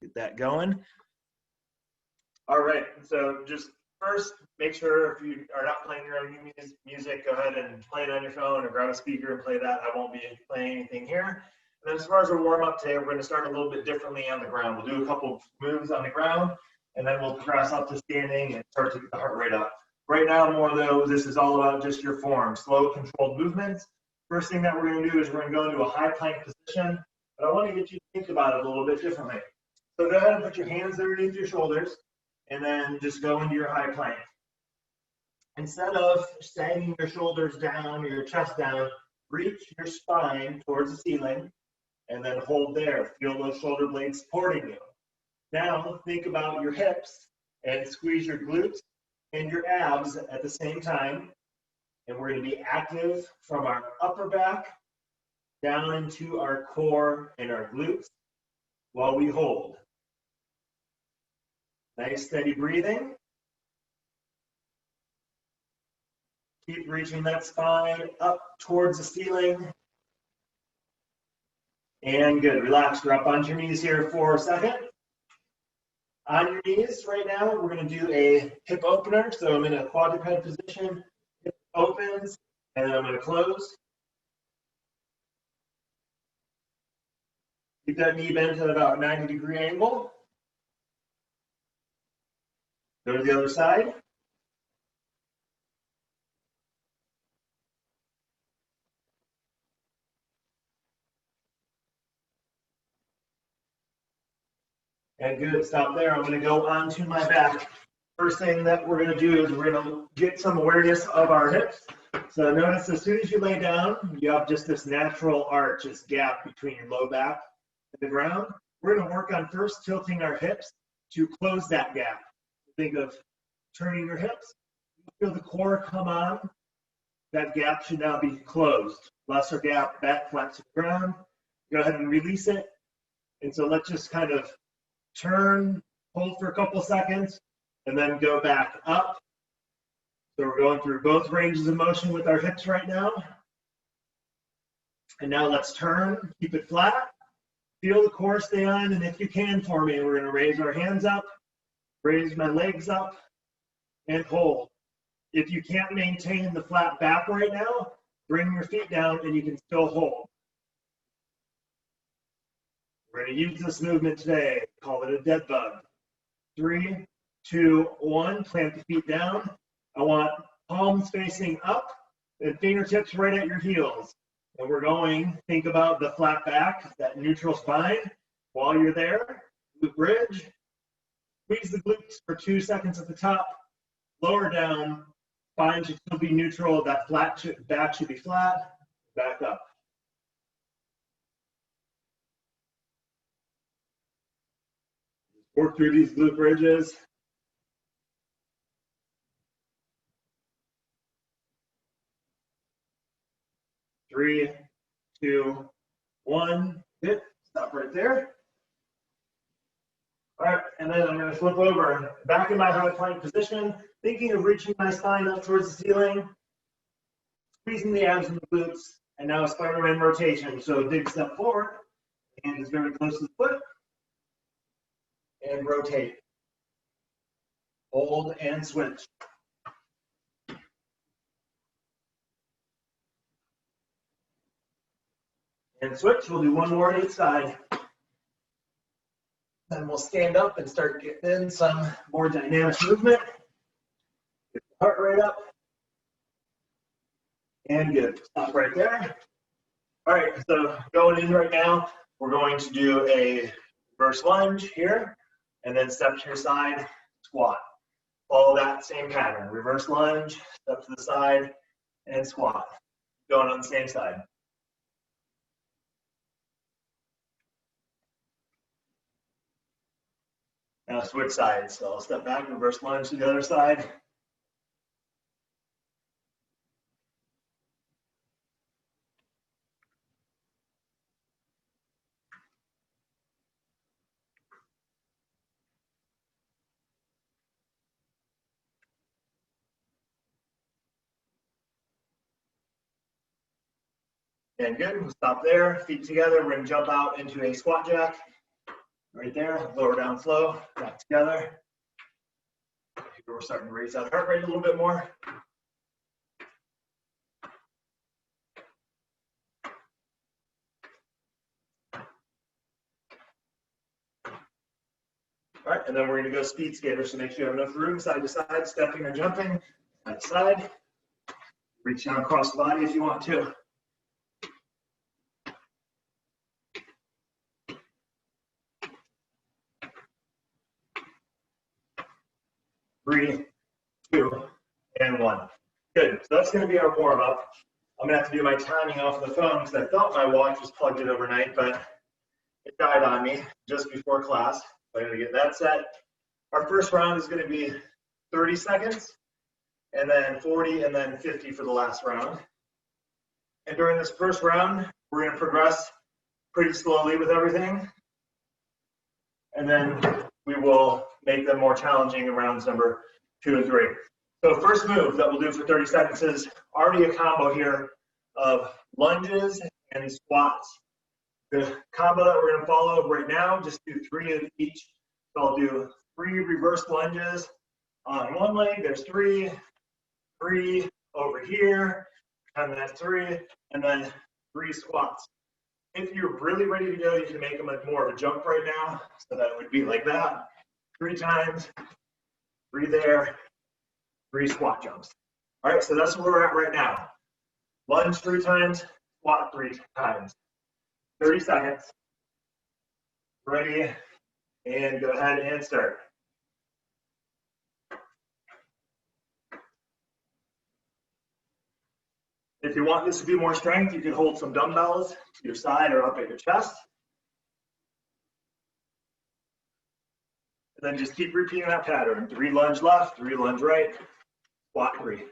Get that going. All right, so just first, make sure if you are not playing your own music, go ahead and play it on your phone or grab a speaker and play that. I won't be playing anything here. And then as far as our warm up today, we're going to start a little bit differently on the ground. We'll do a couple of moves on the ground, and then we'll progress up to standing and start to get the heart rate up. Right now, more though, this is all about just your form, slow, controlled movements. First thing that we're going to do is we're going to go into a high plank position, but I want to get you to think about it a little bit differently. So go ahead and put your hands underneath your shoulders, and then just go into your high plank. Instead of sagging your shoulders down or your chest down, reach your spine towards the ceiling, and then hold there. Feel those shoulder blades supporting you. Now think about your hips and squeeze your glutes and your abs at the same time. And we're going to be active from our upper back down into our core and our glutes while we hold. Nice steady breathing. Keep reaching that spine up towards the ceiling. And good, relax, drop onto your knees here for a second. On your knees right now, we're going to do a hip opener. So I'm in a quadruped position. Hip opens, and then I'm going to close. Keep that knee bent at about a 90-degree angle. Go to the other side. And good, stop there. I'm going to go onto my back. First thing that we're going to do is we're going to get some awareness of our hips. So notice as soon as you lay down, you have just this natural arch, this gap between your low back and the ground. We're going to work on first tilting our hips to close that gap. Think of turning your hips. Feel the core come on. That gap should now be closed. Lesser gap, back flat to the ground. Go ahead and release it. And so let's just kind of turn, hold for a couple seconds, and then go back up. So we're going through both ranges of motion with our hips right now. And now let's turn, keep it flat. Feel the core stay on, and if you can for me, we're going to raise our hands up, raise my legs up, and hold. If you can't maintain the flat back right now, bring your feet down and you can still hold. We're going to use this movement today. Call it a dead bug. 3, 2, 1. Plant the feet down. I want palms facing up and fingertips right at your heels. And we're going, think about the flat back, that neutral spine. While you're there, glute bridge. Squeeze the glutes for 2 seconds at the top. Lower down. Spine should still be neutral. That flat back should be flat. Back up. Work through these glute bridges. Three, 2, 1. Good. Stop right there. All right, and then I'm going to flip over back in my high plank position, thinking of reaching my spine up towards the ceiling, squeezing the abs and the glutes, and now a Spider-Man rotation. So big step forward, hand is very close to the foot, and rotate. Hold and switch. And switch, we'll do one more on each side. Then we'll stand up and start getting in some more dynamic movement. Get the heart rate up. And good. Stop right there. All right, so going in right now, we're going to do a reverse lunge here, and then step to your side, squat. Follow that same pattern. Reverse lunge, step to the side, and squat. Going on the same side. Now switch sides. So I'll step back, reverse lunge to the other side. And good, we'll stop there, feet together. We're gonna jump out into a squat jack. Right there, lower down slow, back together. Here we're starting to raise that heart rate a little bit more. All right, and then we're going to go speed skater, so make sure you have enough room side to side, stepping or jumping, side to side. Reach down across the body if you want to. 3, 2, and 1. Good. So that's going to be our warm up. I'm going to have to do my timing off the phone because I thought my watch was plugged in overnight, but it died on me just before class. So I'm going to get that set. Our first round is going to be 30 seconds, and then 40, and then 50 for the last round. And during this first round, we're going to progress pretty slowly with everything. And then we will make them more challenging in rounds number 2 and 3. So first move that we'll do for 30 seconds is already a combo here of lunges and squats. The combo that we're going to follow right now, just do 3 of each. So I'll do 3 reverse lunges on one leg. There's 3, 3 over here, and that's 3, and then 3 squats. If you're really ready to go, you can make them like more of a jump right now. So that would be like that. 3 times, 3 there, 3 squat jumps. All right, so that's where we're at right now. Lunge 3 times, squat 3 times. 30 seconds. Ready, and go ahead and start. If you want this to be more strength, you can hold some dumbbells to your side or up at your chest. And then just keep repeating that pattern. 3 lunge left, 3 lunge right, squat 3.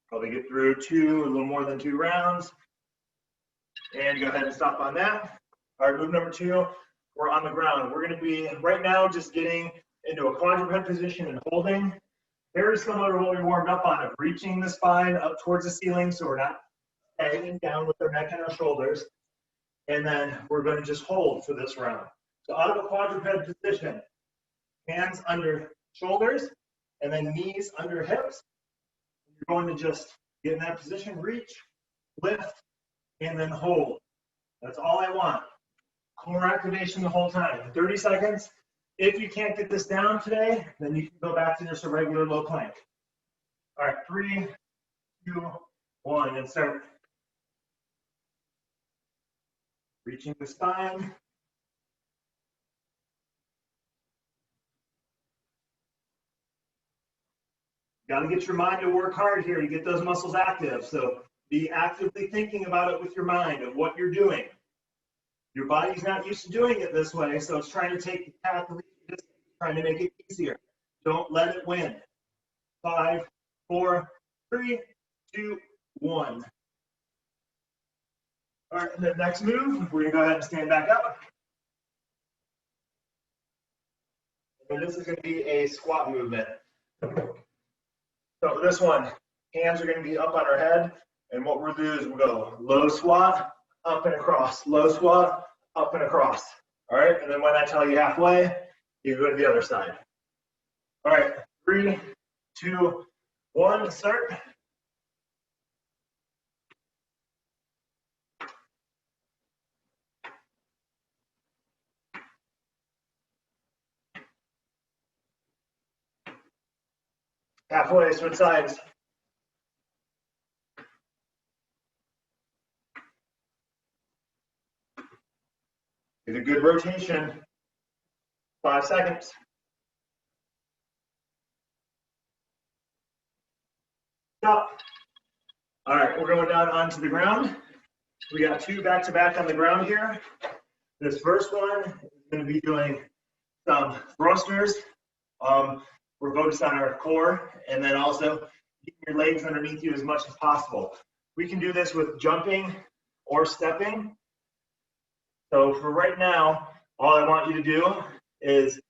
Probably get through 2, a little more than 2 rounds. And go ahead and stop on that. All right, move number 2, we're on the ground. We're gonna be, right now, just getting into a quadruped position and holding. Very similar to what we warmed up on, of reaching the spine up towards the ceiling so we're not hanging down with our neck and our shoulders. And then we're gonna just hold for this round. So out of a quadruped position, hands under shoulders, and then knees under hips. You're going to just get in that position, reach, lift, and then hold. That's all I want. Core activation the whole time. 30 seconds. If you can't get this down today, then you can go back to just a regular low plank. All right, 3, 2, 1, and start. Reaching the spine. Got to get your mind to work hard here to get those muscles active. So be actively thinking about it with your mind of what you're doing. Your body's not used to doing it this way, so it's trying to take the path of least, trying to make it easier. Don't let it win. 5, 4, 3, 2, 1. All right, and the next move, we're gonna go ahead and stand back up. And this is gonna be a squat movement. So for this one, hands are going to be up on our head, and what we'll do is we'll go low squat, up and across, low squat, up and across. All right, and then when I tell you halfway, you go to the other side. All right, 3, 2, 1, start. Halfway, switch sides. Get a good rotation. 5 seconds. Stop. All right, we're going down onto the ground. We got 2 back-to-back on the ground here. This first one is going to be doing some thrusters. We're focused on our core, and then also keeping your legs underneath you as much as possible. We can do this with jumping or stepping. So for right now, all I want you to do is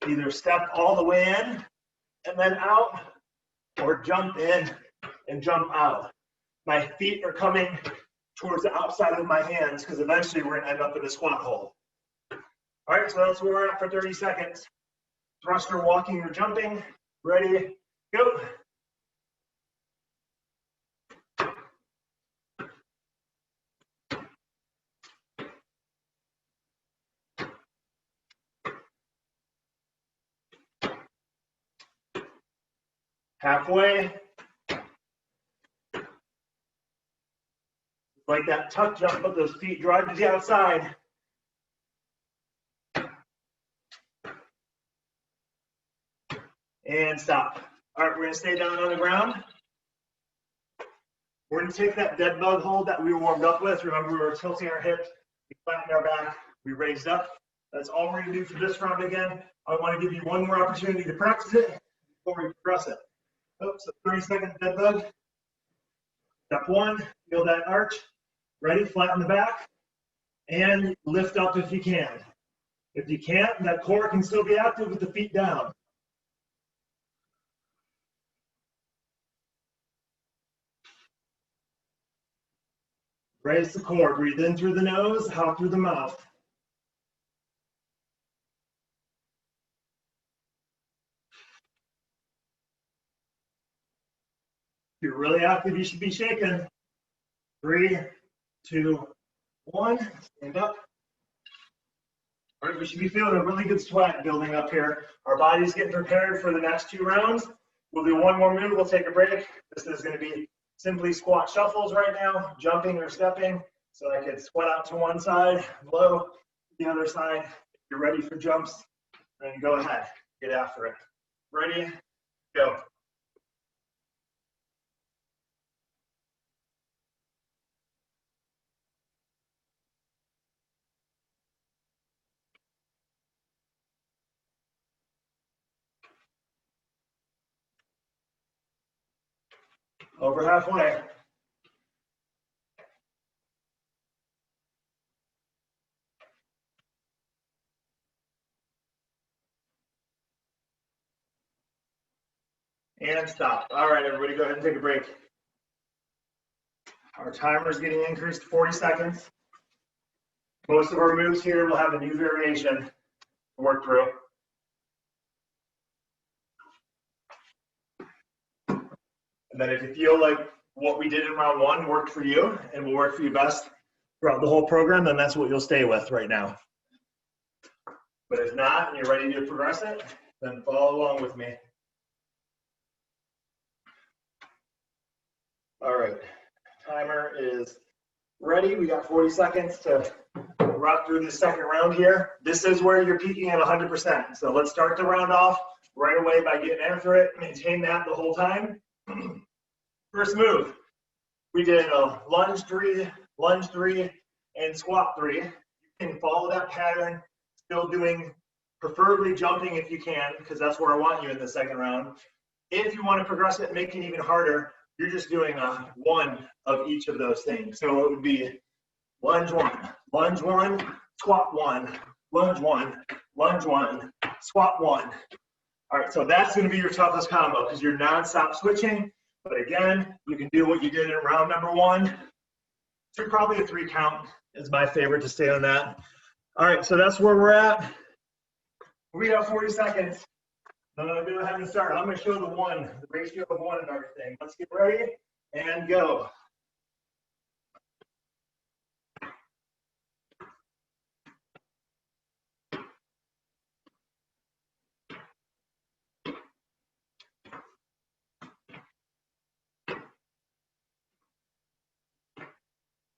either step all the way in and then out, or jump in and jump out. My feet are coming towards the outside of my hands because eventually we're gonna end up in a squat hold. All right, so that's where we're at for 30 seconds. Thruster, walking or jumping. Ready, go. Halfway. Like that tuck jump, but those feet drive to the outside. And stop. All right, we're gonna stay down on the ground. We're gonna take that dead bug hold that we warmed up with. Remember, we were tilting our hips, we flattened our back, we raised up. That's all we're gonna do for this round again. I wanna give you one more opportunity to practice it before we progress it. Oops, so 30 seconds dead bug. Step one, feel that arch. Ready, flatten the back, and lift up if you can. If you can't, that core can still be active with the feet down. Raise the core, breathe in through the nose, out through the mouth. If you're really active, you should be shaking. 3, 2, 1, stand up. All right, we should be feeling a really good sweat building up here. Our body's getting prepared for the next 2 rounds. We'll do one more move, we'll take a break. This is gonna be simply squat shuffles right now, jumping or stepping. So I could sweat out to one side, blow the other side. If you're ready for jumps, then go ahead, get after it. Ready, go. Over halfway. And stop. All right, everybody, go ahead and take a break. Our timer is getting increased to 40 seconds. Most of our moves here will have a new variation to work through. And then if you feel like what we did in round 1 worked for you and will work for you best throughout the whole program, then that's what you'll stay with right now. But if not, and you're ready to progress it, then follow along with me. All right, timer is ready. We got 40 seconds to rock through this second round here. This is where you're peaking at 100%. So let's start the round off right away by getting after it. Maintain that the whole time. First move, we did a lunge 3, and squat 3. You can follow that pattern, still doing, preferably jumping if you can, because that's where I want you in the second round. If you want to progress it and make it even harder, you're just doing one of each of those things. So it would be lunge 1, squat 1, lunge 1, lunge 1, squat 1. All right, so that's going to be your toughest combo because you're non-stop switching. But again, you can do what you did in round number 1. So probably a 3 count is my favorite to stay on that. All right, so that's where we're at. We got 40 seconds. Go ahead and start. I'm going to show the 1, the ratio of 1 and everything. Let's get ready and go.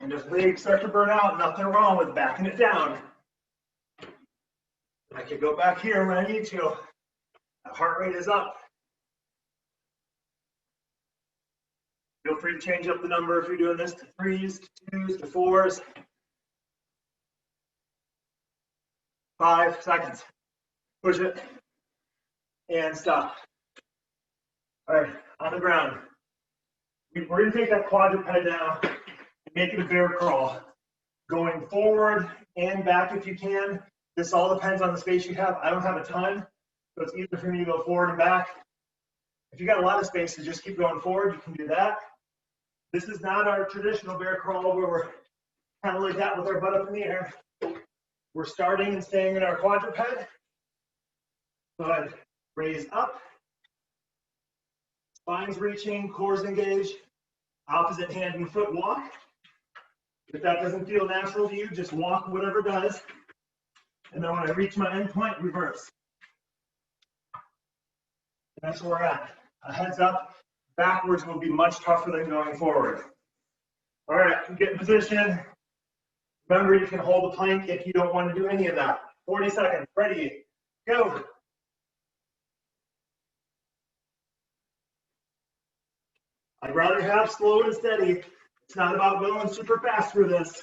And if legs start to burn out, nothing wrong with backing it down. I can go back here when I need to. The heart rate is up. Feel free to change up the number if you're doing this to 3s, to 2s, to 4s. 5 seconds. Push it. And stop. All right, on the ground. We're going to take that quadruped now and make it a bear crawl. Going forward and back if you can. This all depends on the space you have. I don't have a ton, so it's easier for me to go forward and back. If you got a lot of space to just keep going forward, you can do that. This is not our traditional bear crawl where we're kind of like that with our butt up in the air. We're starting and staying in our quadruped. Good. Raise up. Spine's reaching, core's engaged. Opposite hand and foot walk. If that doesn't feel natural to you, just walk whatever does. And then when I reach my end point, reverse. And that's where we're at. A heads up, backwards will be much tougher than going forward. All right, get in position. Remember, you can hold the plank if you don't want to do any of that. 40 seconds, ready, go. I'd rather have slow and steady. It's not about going super fast for this.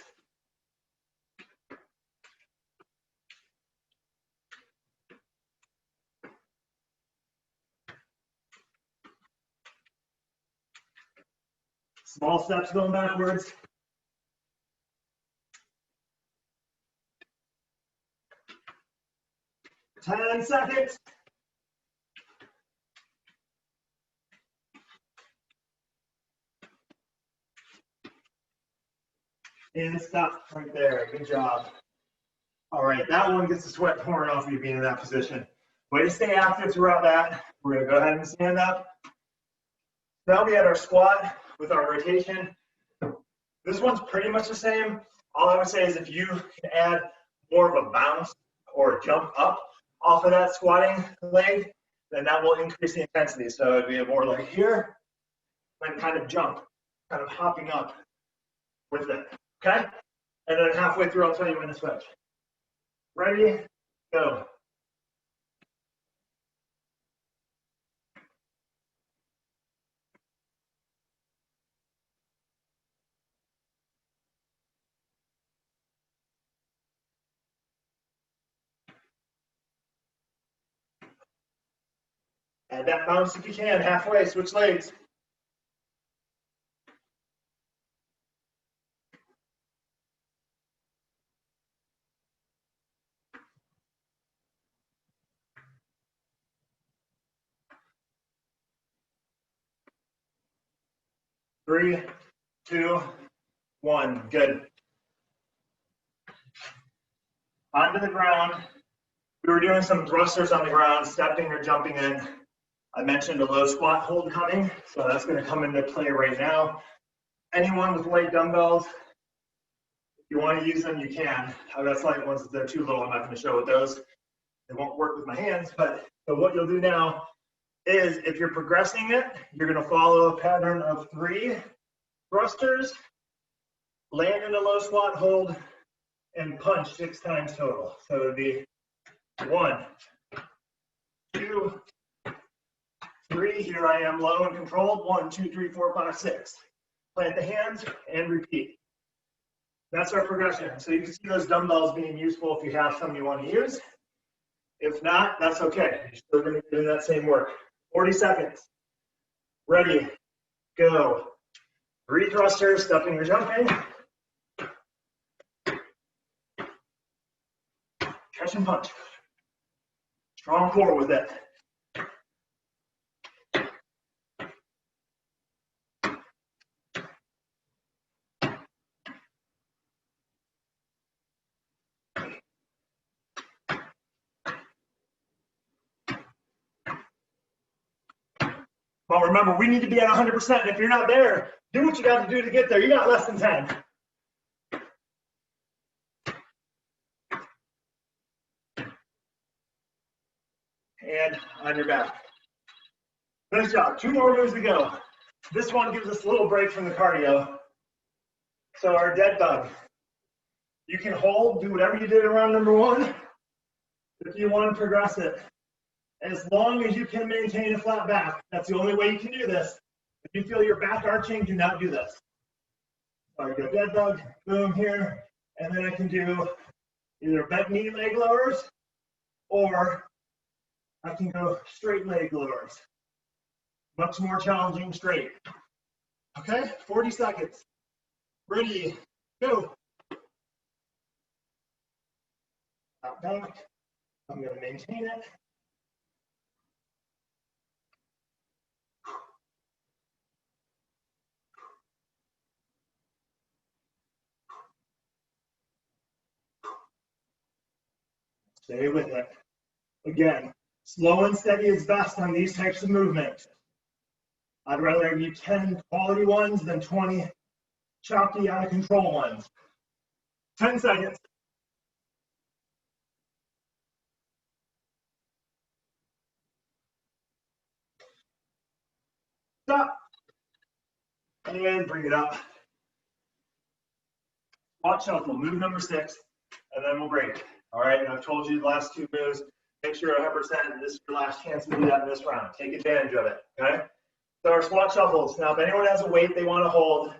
Small steps going backwards. Ten seconds. And stop right there. Good job. All right, that one gets the sweat pouring off you being in that position. Way to stay active throughout that. We're going to go ahead and stand up. Now we had our squat with our rotation. This one's pretty much the same. All I would say is if you can add more of a bounce or jump up off of that squatting leg, then that will increase the intensity. So it'd be more like here, and kind of jump, kind of hopping up with it, okay? And then halfway through, I'll tell you when to switch. Ready, go. Add that bounce if you can, halfway, switch legs. Three, two, one, good. Onto the ground. We were doing some thrusters on the ground, stepping or jumping in. I mentioned a low squat hold coming, so that's going to come into play right now. Anyone with light dumbbells, if you want to use them, you can. I've got slight ones, they're too little, I'm not going to show with those. They won't work with my hands, but so what you'll do now is if you're progressing it, you're going to follow a pattern of 3 thrusters, land in a low squat hold, and punch 6 times total. So it would be 1, 2, 3, here I am low and controlled, 1, 2, 3, 4, 5, 6. Plant the hands and repeat. That's our progression. So you can see those dumbbells being useful if you have some you want to use. If not, that's okay. You're still going to be doing that same work. 40 seconds. Ready, go. 3 thrusters, stepping or jumping. Catch and punch. Strong core with it. But remember, we need to be at 100%. If you're not there, do what you got to do to get there. You got less than 10. And on your back. Nice job. 2 more moves to go. This one gives us a little break from the cardio. So our dead bug. You can hold, do whatever you did around number 1. If you want to progress it. As long as you can maintain a flat back. That's the only way you can do this. If you feel your back arching, do not do this. So I go dead bug, boom here, and then I can do either bent knee leg lowers, or I can go straight leg lowers. Much more challenging straight. Okay, 40 seconds. Ready, go. Out back. I'm going to maintain it. Stay with it. Again, slow and steady is best on these types of movements. I'd rather give you 10 quality ones than 20 choppy out of control ones. 10 seconds. Stop. And bring it up. Squat shuffle, move number 6, and then we'll break. All right, and I've told you the last 2 moves. Make sure 100% this is your last chance to do that in this round. Take advantage of it, okay? So our squat shuffles. Now, if anyone has a weight they want to hold,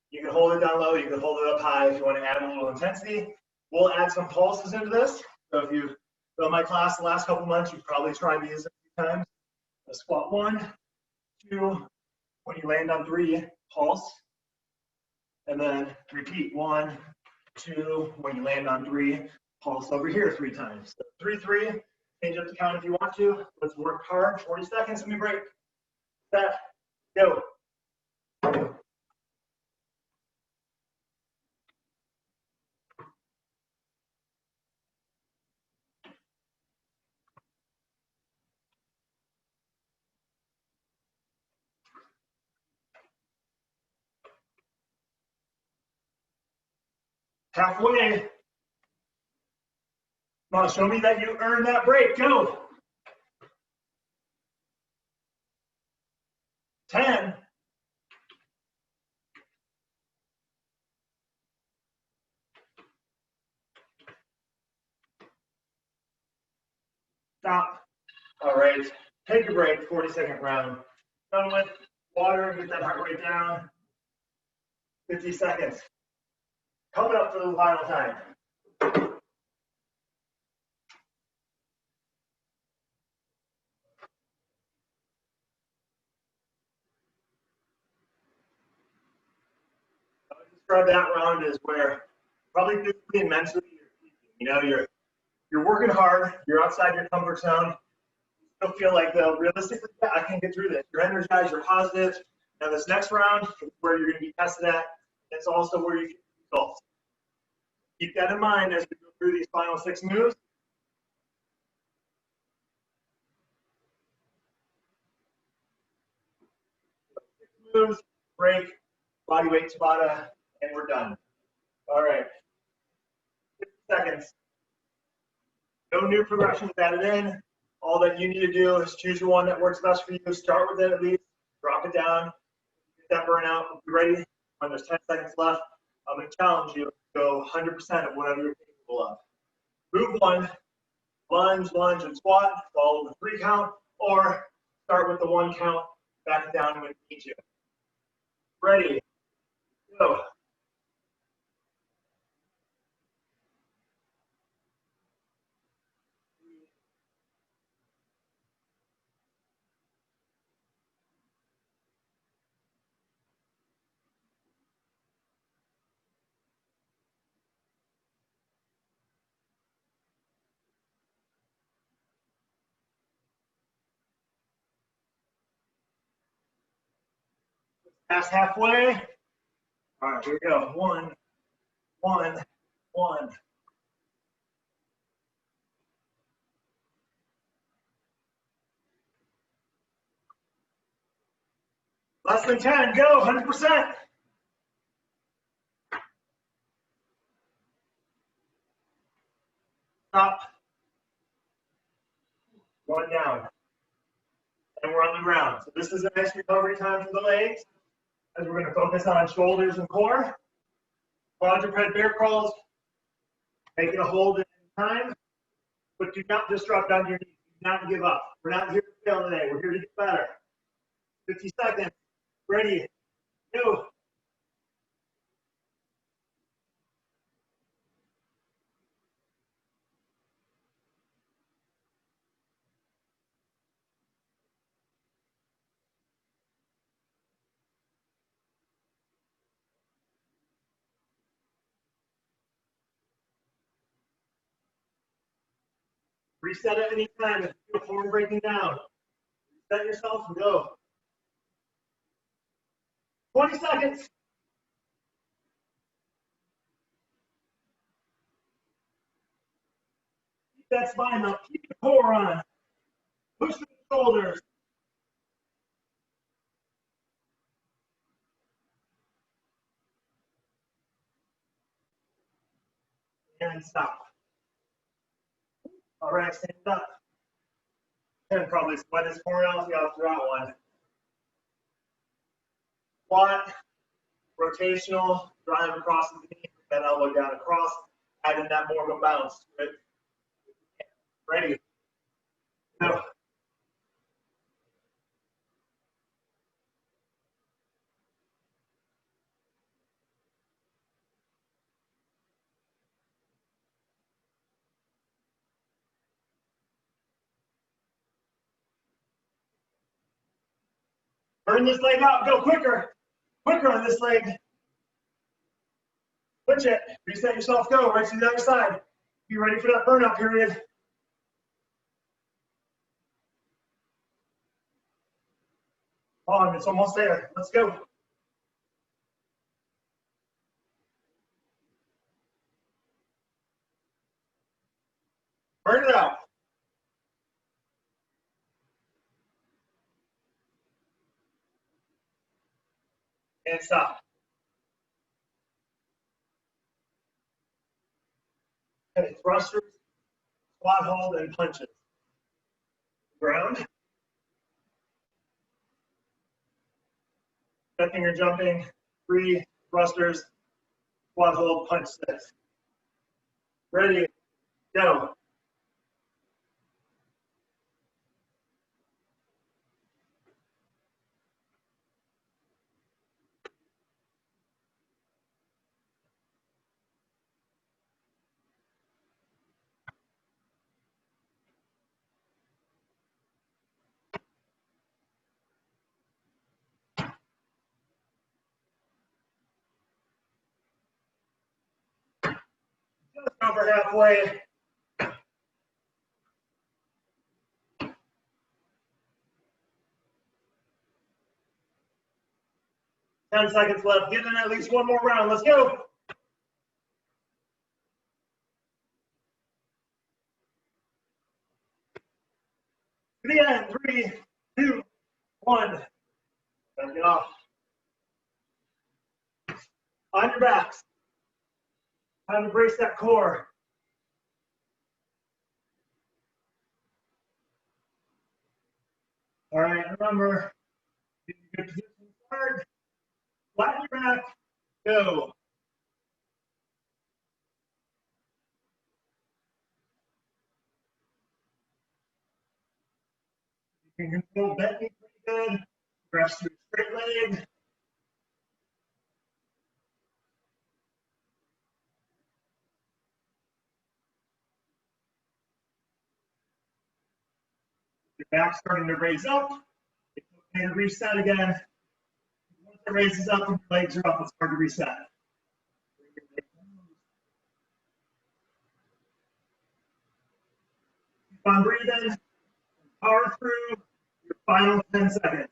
you can hold it down low, you can hold it up high if you want to add a little intensity. We'll add some pulses into this. So if you've done my class the last couple months, you've probably tried these a few times. A squat 1, 2, when you land on 3, pulse. And then repeat 1, 2, when you land on 3, pulse over here 3 times. So 3, 3, change up the count if you want to. Let's work hard, 40 seconds, and we break. Set, go. Halfway. Come on, show me that you earned that break. Go. 10. Stop. All right. Take a break, 40-second round. Done with water, get that heart rate down. 50 seconds. Coming up for the final time. I would describe that round as where probably physically and mentally you're working hard, you're outside your comfort zone. You still feel like, though, realistically, yeah, I can get through this. You're energized, you're positive. Now this next round is where you're going to be tested at. It's also where you get results. Keep that in mind as we go through these final 6 moves. 6 moves, break, body weight Tabata, and we're done. All right. 50 seconds. No new progressions added in. All that you need to do is choose the one that works best for you. Start with it at least. Drop it down. Get that burnout. Be ready. When there's 10 seconds left, I'm going to challenge you to go 100% of whatever you're capable of. Move 1, lunge, and squat. Follow the 3 count, or start with the 1 count. Back it down when you need to. Ready. Go. Past halfway. All right, here we go. 1, 1, 1. Less than 10. Go. 100%. Stop. 1 down. And we're on the ground. So this is a nice recovery time for the legs, as we're going to focus on shoulders and core. Quadruped bear crawls. Make it a hold in time, but do not disrupt on your knees. Do not give up. We're not here to fail today. We're here to get better. 50 seconds. Ready. Go. Reset at any time if you feel form breaking down. Reset yourself and go. 20 seconds. that spine up. Keep the core on. Push the shoulders. And stop. All right, stand up. And probably sweat his core out. You got throughout one. Squat, rotational, drive across the knee, that elbow down across, adding that more of a bounce to it. Ready? Go. Burn this leg out. Go quicker. Quicker on this leg. Switch it. Reset yourself. Go right to the other side. Be ready for that burnout period. On. It's almost there. Let's go. Burn it out. And stop. Okay, thrusters, squat hold, and punches. Ground. Stepping or jumping. 3 thrusters, squat hold, punch 6. Ready, go. Just over halfway. Ten seconds left. Get in at least one more round. Let's go. To the end. 3, 2, 1. Back it off. On your backs. Time to brace that core. All right, remember, get in good position to start. Flatten your back. Go. You can control bent knee pretty good. Press through straight leg. Your back starting to raise up. It's okay to reset again. Once it raises up and your legs are up, it's hard to reset. Keep on breathing. Power through your final 10 seconds.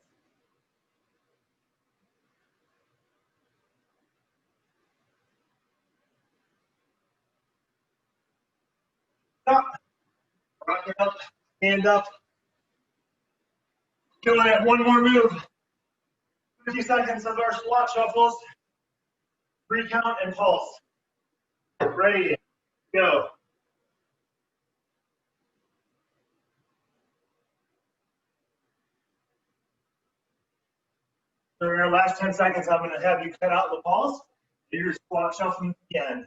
Stop. Rock it up. Stand up. Doing it. One more move. 50 seconds of our squat shuffles. 3 count and pulse. Ready, go. So in our last 10 seconds, I'm going to have you cut out the pulse. Do your squat shuffling again.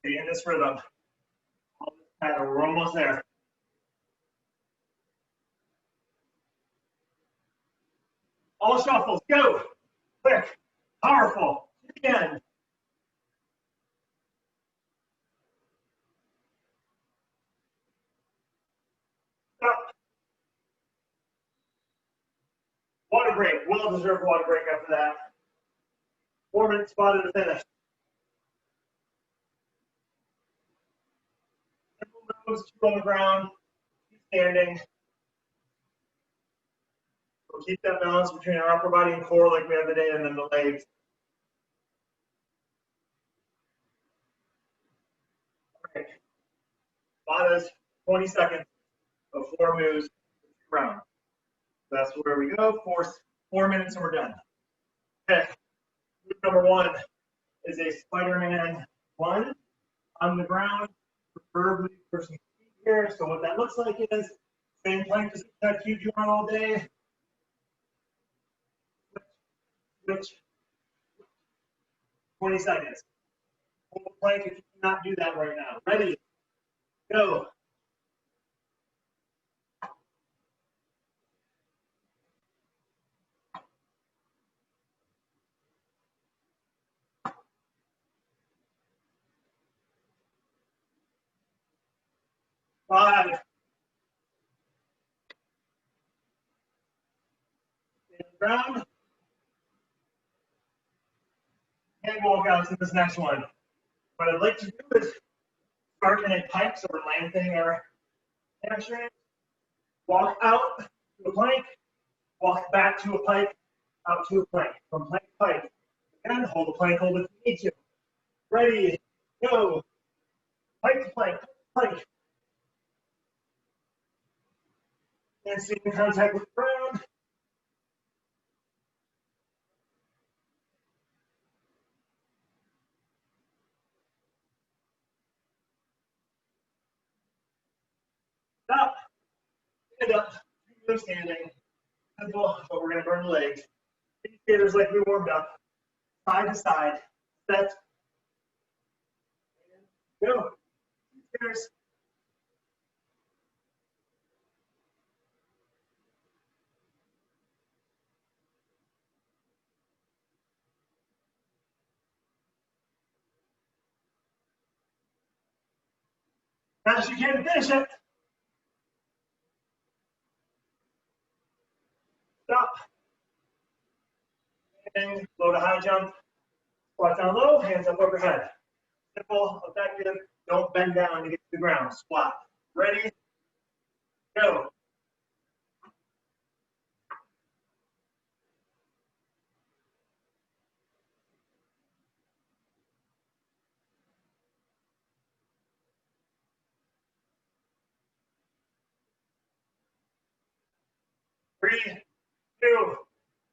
Stay in this rhythm. We're almost there. All shuffles, go. Quick, powerful. Again. Stop. Water break. Well-deserved water break after that. 4-minute spot to finish. Those two on the ground, keep standing. We'll keep that balance between our upper body and core like we have today, and then the legs. All right. Badas, 20 seconds of 4 moves, round. That's where we go. 4 minutes and we're done. Okay. Move number 1 is a Spider-Man 1 on the ground, preferably for some feet here. So what that looks like is same plank as that cube you run all day. Switch. 20 seconds. Hold the plank if you cannot do that right now. Ready? Go. Five. Stay on the ground. And walkouts in this next one. What I'd like to do is start in a pike, so we're lengthening our hamstrings. Walk out to a plank, walk back to a pike, out to a plank. From plank to pike. Again, hold the plank, hold it if you need to. Ready, go. Pike to plank, plank. And stay in contact with the ground. Stop. Stand up. Keep standing. Simple, but we're going to burn the legs. Feet skaters like we warmed up. Side to side. Set. And go. Skaters. Fast you can, finish it. Stop. And low to high jump. Squat down low, hands up overhead. Simple, effective. Don't bend down to get to the ground. Squat. Ready? Go. Three, 2,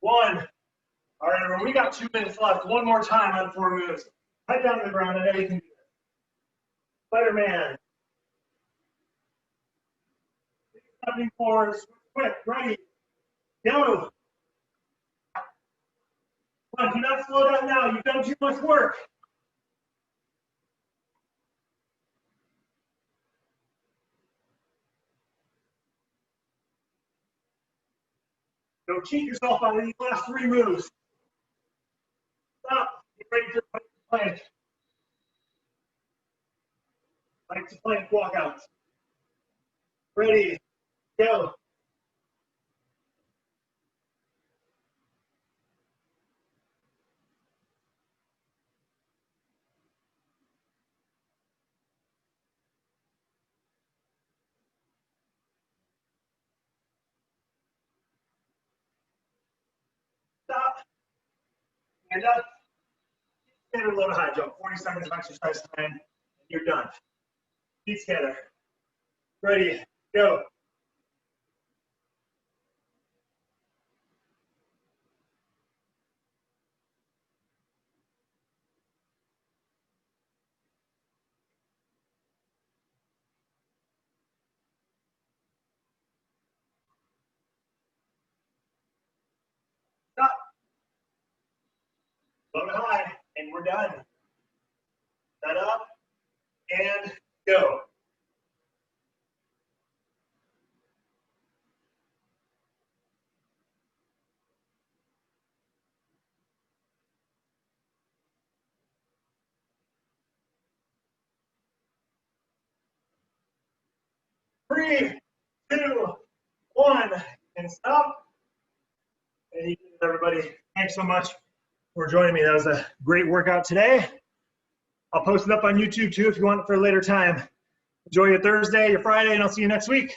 1. All right, everyone, we got 2 minutes left. One more time on 4 moves. Head down to the ground. I know you can do this. Spider-Man. Stepping forward, quick, ready, go. Come on, do not slow down now. You've done too much work. Don't cheat yourself on these last 3 moves. Stop. Get ready for plank. Plank to plank walkouts. Ready, go. Stop. Stand up. Standard low to high jump. 40 seconds of exercise time, and you're done. Feet together. Ready, go. Stop. Low to high, and we're done. Set up, and go. Three, 2, 1, and stop. And everybody, thanks so much for joining me. That was a great workout today. I'll post it up on YouTube too if you want it for a later time. Enjoy your Thursday, your Friday, and I'll see you next week.